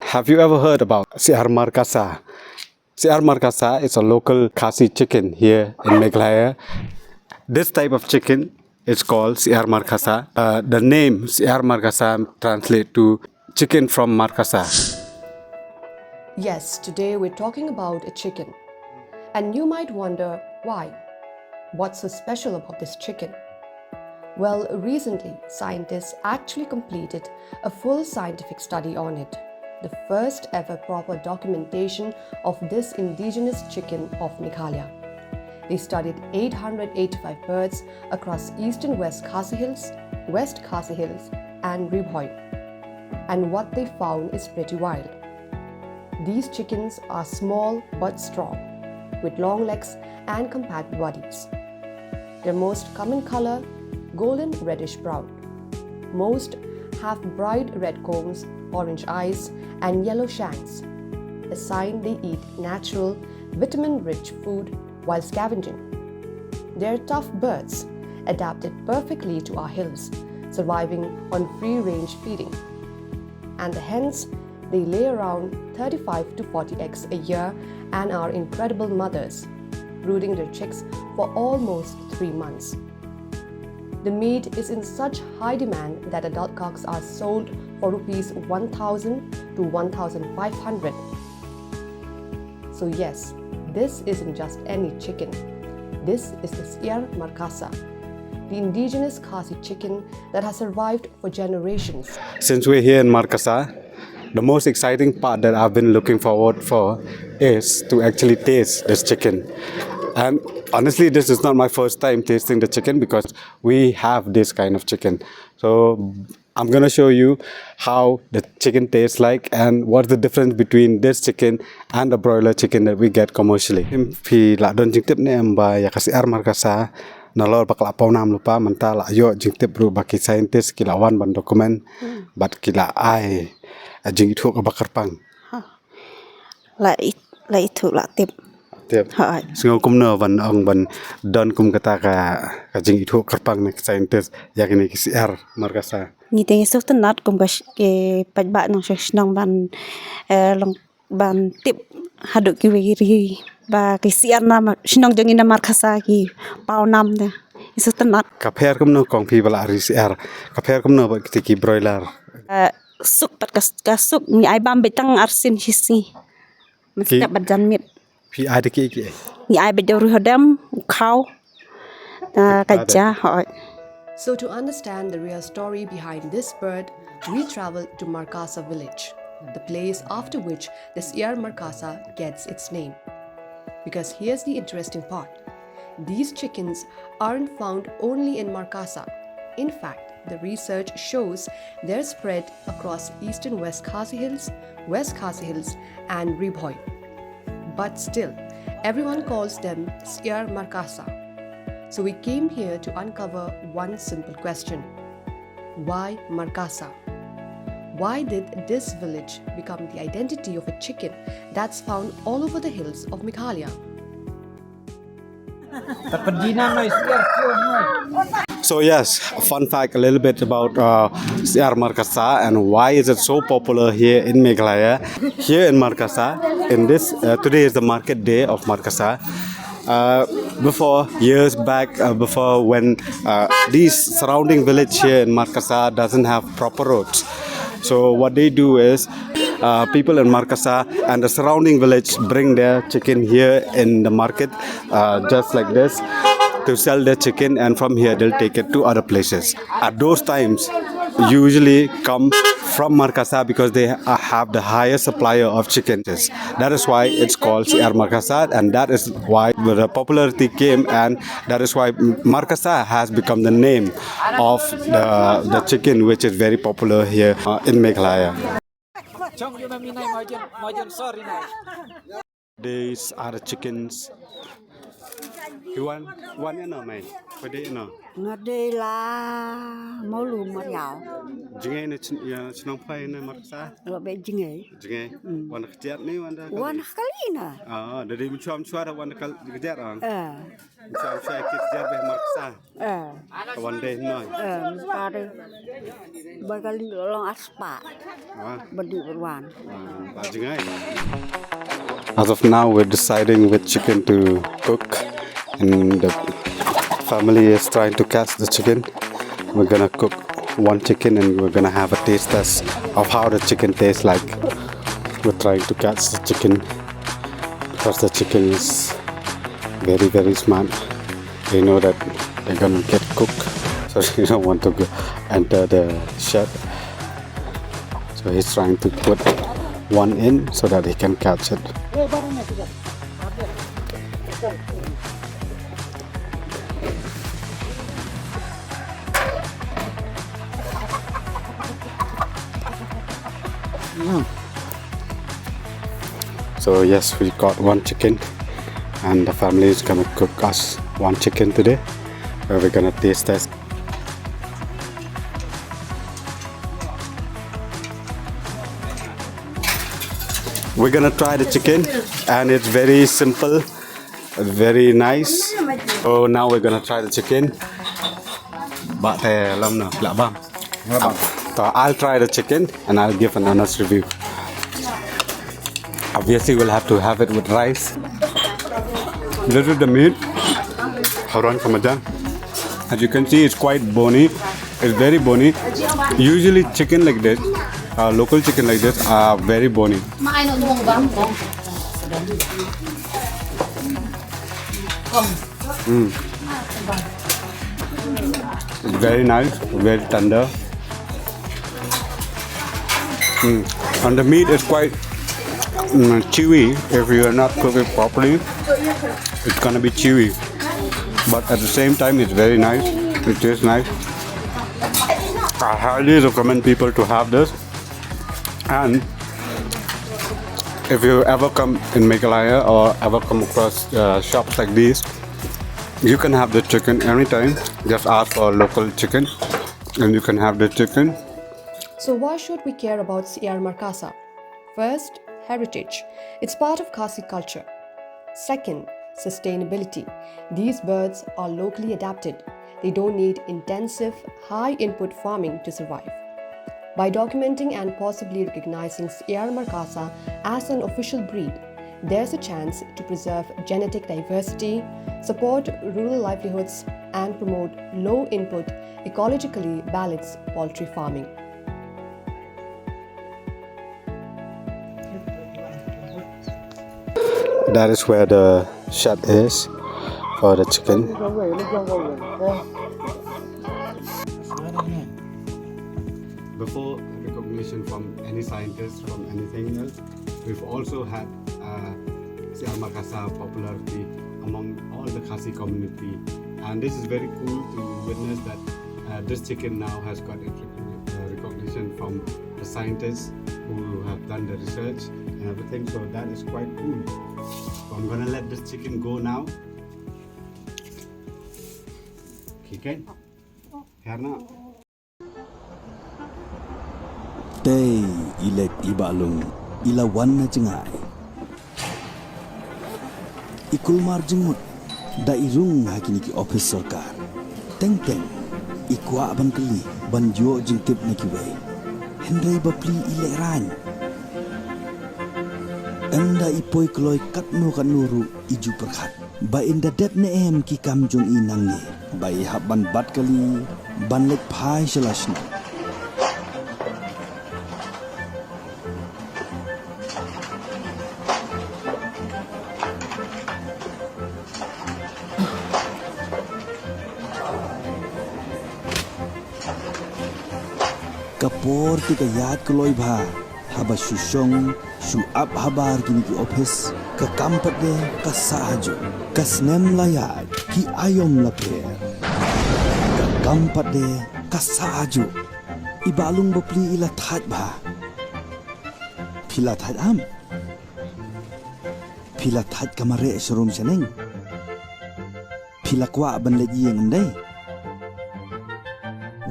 Have you ever heard about Syiar Markasa? Syiar Markasa is a local Khasi chicken here in Meghalaya. This type of chicken is called Syiar Markasa. The name Syiar Markasa translates to chicken from Markasa. Yes, today we're talking about a chicken. And you might wonder why. What's so special about this chicken? Well, recently, scientists actually completed a full scientific study on it. The first ever proper documentation of this indigenous chicken of Meghalaya. They studied 885 birds across east and west Khasi Hills, west Khasi Hills, and Ribhoi. And what they found is pretty wild. These chickens are small but strong, with long legs and compact bodies. Their most common color, golden reddish brown. Most have bright red combs, orange eyes, and yellow shanks, a sign they eat natural, vitamin-rich food while scavenging. They're tough birds, adapted perfectly to our hills, surviving on free-range feeding. And the hens, they lay around 35 to 40 eggs a year and are incredible mothers, brooding their chicks for almost 3 months. The meat is in such high demand that adult cocks are sold for rupees 1,000 to 1,500. So yes, this isn't just any chicken. This is the Syiar Markasa, the indigenous Khasi chicken that has survived for generations. Since we're here in Markasa, the most exciting part that I've been looking forward for is to actually taste this chicken. And honestly, this is not my first time tasting the chicken because we have this kind of chicken. So I'm going to show you how the chicken tastes like and what's the difference between this chicken and the broiler chicken that we get commercially. Phi la don jing tip ne amba ya kasi ar markasa na lor bakla pau nam lupa menta la yo jing tip ru baki scientist kila wan ban dokumen bat kila ai jing itu ka bakar pang. La itu la tip. Tiap. Singo kumno van ong van don kum kata ka jing itu kerpang ne scientist yak ni Syiar Markasa. Ni tengi sok tenat kum ke pajba nang nang long ban tip haduk ki wiri ba ki Syiar na sinong jangi na Markasa ki pau nam de sok tenat. Kapher kumno kong pi bala ri Syiar. Kapher kumno ba ki broiler. Suk pat kasuk ni ai bam betang arsin hisi. Mesti badan mit. Phi ai de ki. Ni ai bedoru hodam khau kaja hoi. So to understand the real story behind this bird, we traveled to Markasa village, the place after which the Syiar Markasa gets its name. Because here's the interesting part. These chickens aren't found only in Markasa. In fact, the research shows they're spread across east and west Khasi Hills, and Ribhoi. But still, everyone calls them Syiar Markasa. So we came here to uncover one simple question. Why Markasa? Why did this village become the identity of a chicken that's found all over the hills of Meghalaya? So yes, a fun fact a little bit about Syiar Markasa and why is it so popular here in Meghalaya. Here in Markasa, in this today is the market day of Markasa. Before years back, before when these surrounding village here in Markasa doesn't have proper roads. So what they do is people in Markasa and the surrounding village bring their chicken here in the market just like this to sell their chicken, and from here they'll take it to other places. At those times, usually come from Markasa because they have the highest supplier of chickens. That is why it's called Syiar Markasa, and that is why the popularity came, and that is why Markasa has become the name of the chicken which is very popular here in Meghalaya. These are the chickens. You want one or no, mate? Pwede no. Ngade la mau lu mariau. Jingai ni ya senang pai na Markasa. Lo be jingai. Jingai. Wan kejar ni wan dah. Wan kalina. Ah, dari macam ada wan kejar orang. Macam kejar be Markasa. One day no. Pare. Bagali long aspa. Bedi berwan. Jingai. As of now, we're deciding which chicken to cook, and the family is trying to catch the chicken. We're gonna cook one chicken and we're gonna have a taste test of how the chicken tastes like. We're trying to catch the chicken because the chicken is very smart. They know that they're gonna get cooked, so they don't want to enter the shed. So he's trying to put one in so that he can catch it. So yes, we got one chicken and the family is gonna cook us one chicken today where we're gonna taste test. We're gonna try the chicken and it's very simple, very nice. So now we're gonna try the chicken. So I'll try the chicken and I'll give an honest review. Obviously we'll have to have it with rice. This is the meat. As you can see, it's quite bony. It's very bony. Usually chicken like this, local chicken like this are very bony. It's very nice, very tender. And the meat is quite chewy. If you are not cooking properly, it's gonna be chewy. But at the same time, it's very nice. It tastes nice. I highly recommend people to have this. And if you ever come in Meghalaya or ever come across shops like these, you can have the chicken anytime. Just ask for local chicken and you can have the chicken. So why should we care about Syiar Markasa? First, heritage. It's part of Khasi culture. Second, sustainability. These birds are locally adapted. They don't need intensive, high-input farming to survive. By documenting and possibly recognizing Syiar Markasa as an official breed, there's a chance to preserve genetic diversity, support rural livelihoods, and promote low-input, ecologically balanced poultry farming. That is where the shed is for the chicken. Before recognition from any scientist, from anything else, we've also had Syiar Markasa popularity among all the Khasi community, and this is very cool to witness that this chicken now has got recognition from the scientists who have done the research and everything. So that is quite cool. So I'm gonna let this chicken go now. Okay, Herna. Day ilet ibalung ilawan na jengai. Ikulmar jengmut da irung hakini ki office sarkar. Teng ikwa ban keli ban jo jengtip na kiwe. Hendai bapli ile ran. Anda ipoi kloi katno kanuru iju perkat. Ba inda det ne em ki kam jong inang ne. Ba ihap ban bat kali ban lek pai shalashna. Kapor tika yad kloi bha haba shushong shu up habar kini ki office ka kampat de ka sahaju ka snem layad ki ayom laper ka kampat de ka sahaju ibalung bopli ila that bha pila that am pila that kamare shrum seneng pilakwa ban le yeng ndai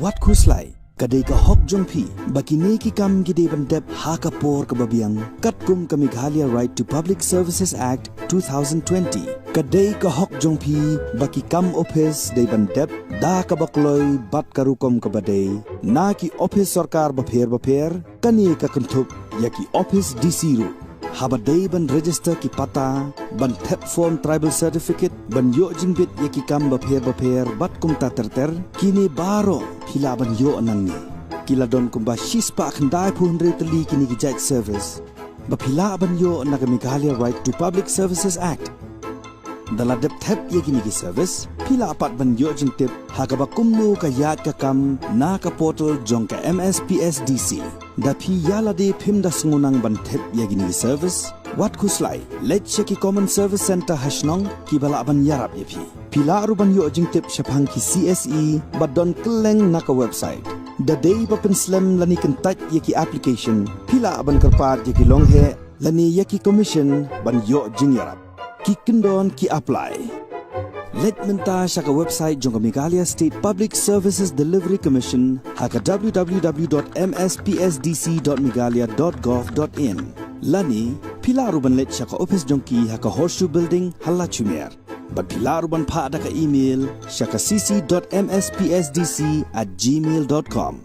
wat kuslai kadai ka hok jongpi bakine ki kam gide ban dep ha ka por ka babiang kat kum ka Meghalaya Right to Public Services Act 2020 kadai ka hok jongpi baki kam office dei ban dep da ka bakloi bat karukom ka badai na ki office sarkar bapher kani ka kanthuk ya ki office DC ru habadai ban register ki pata ban thep form tribal certificate ban yo jingbit ya ki kam bapher bat kum ta terter kini baro pila ban yo anang ni kila don kum ba shispa khandai phunre tali kini ki judge service ba pila ban yo na ka Meghalaya Right to Public Services Act dala dep thep ye kini ki service pila apat ban yo jingtip hagaba kumnu ka yat ka kam na ka portal jong ka MSPSDC da phi yala de phim da sungunang ban thep ye kini ki service wat khuslai let cheki common service center hashnong ki bala ban yarap ye pila ru ban yo jingtip shaphang ki CSE badon kleng na ka website da day bapen slam lani kan touch ye ki application pila ban karpat ye ki long he lani ye ki commission ban yo jing yarap ki kendon ki apply let menta shaka website jong Meghalaya State Public Services Delivery Commission haka www.mspsdc.meghalaya.gov.in lani pilaruban let shaka office jong ki haka horseshoe building halla chumer but pilaruban pha da ka email shaka cc.mspsdc@gmail.com